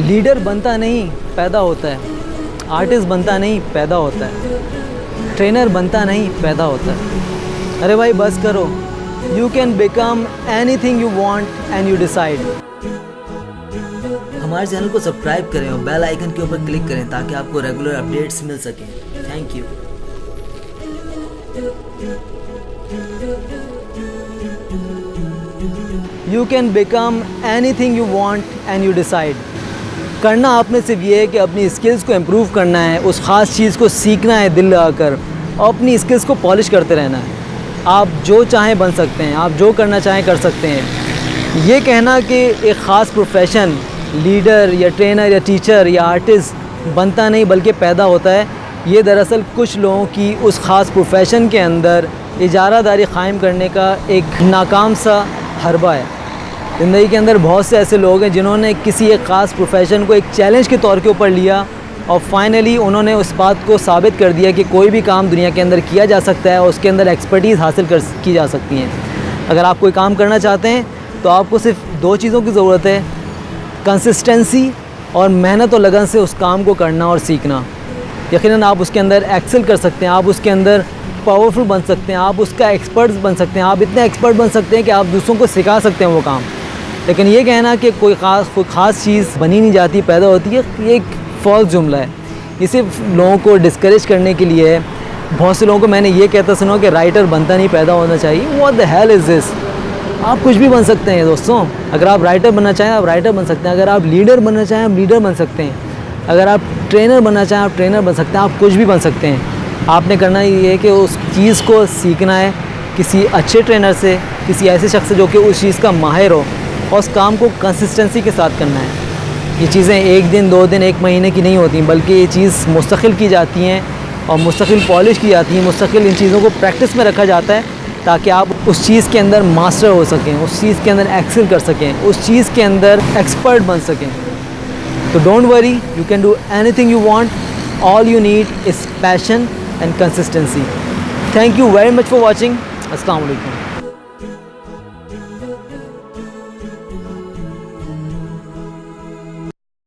Leader बनता नहीं पैदा होता है, आर्टिस्ट बनता नहीं पैदा होता है, ट्रेनर बनता नहीं पैदा होता है। अरे भाई बस करो, you can become anything you want and you decide. हमारे चैनल को सब्सक्राइब करें और बेल आइकन के ऊपर क्लिक करें ताकि आपको रेगुलर अपडेट्स मिल सकें। Thank you. You can become anything you want and you decide. करना आप में सिर्फ ये है कि अपनी स्किल्स को इम्प्रूव करना है, उस ख़ास चीज़ को सीखना है दिल लगाकर और अपनी स्किल्स को पॉलिश करते रहना है। आप जो चाहें बन सकते हैं, आप जो करना चाहें कर सकते हैं। ये कहना कि एक ख़ास प्रोफेशन लीडर या ट्रेनर या टीचर या आर्टिस्ट बनता नहीं बल्कि पैदा होता है, ये दरअसल कुछ लोगों की उस ख़ास प्रोफेशन के अंदर इजारादारी क़ायम करने का एक नाकाम सा हरबा है। ज़िंदगी के अंदर बहुत से ऐसे लोग हैं जिन्होंने किसी एक ख़ास प्रोफेशन को एक चैलेंज के तौर के ऊपर लिया और फाइनली उन्होंने उस बात को साबित कर दिया कि कोई भी काम दुनिया के अंदर किया जा सकता है और उसके अंदर एक्सपर्टीज़ हासिल की जा सकती हैं। अगर आप कोई काम करना चाहते हैं तो आपको सिर्फ दो चीज़ों की ज़रूरत है, कंसिस्टेंसी और मेहनत और लगन से उस काम को करना और सीखना। यकीनन आप उसके अंदर एक्सेल कर सकते हैं, आप उसके अंदर पावरफुल बन सकते हैं, आप उसका एक्सपर्ट बन सकते हैं, आप इतने एक्सपर्ट बन सकते हैं कि आप दूसरों को सिखा सकते हैं वो काम। लेकिन ये कहना कि कोई ख़ास चीज़ बनी नहीं जाती पैदा होती है, ये एक फॉल्स जुमला है। ये सिर्फ लोगों को डिस्करेज करने के लिए है। बहुत से लोगों को मैंने ये कहता सुना कि राइटर बनता नहीं पैदा होना चाहिए। What the hell is this. आप कुछ भी बन सकते हैं दोस्तों। अगर आप राइटर बनना चाहें आप राइटर बन सकते हैं, अगर आप लीडर बनना चाहें आप लीडर बन सकते हैं, अगर आप ट्रेनर बनना चाहें आप ट्रेनर बन सकते हैं, आप कुछ भी बन सकते हैं। आपने करना ये है कि उस चीज़ को सीखना है किसी अच्छे ट्रेनर से, किसी ऐसे शख्स से जो कि उस चीज़ का माहिर हो, और उस काम को कंसिस्टेंसी के साथ करना है। ये चीज़ें एक दिन दो दिन एक महीने की नहीं होती, बल्कि ये चीज़ मुस्तकिल की जाती हैं और मुस्तकिल पॉलिश की जाती है, मुस्तकिल इन चीज़ों को प्रैक्टिस में रखा जाता है ताकि आप उस चीज़ के अंदर मास्टर हो सकें, उस चीज़ के अंदर एक्सेल कर सकें, उस चीज़ के अंदर एक्सपर्ट बन सकें। तो don't worry, you can do anything you want, all you need is passion and consistency. Thank you very much for watching. अस्सलाम वालेकुम।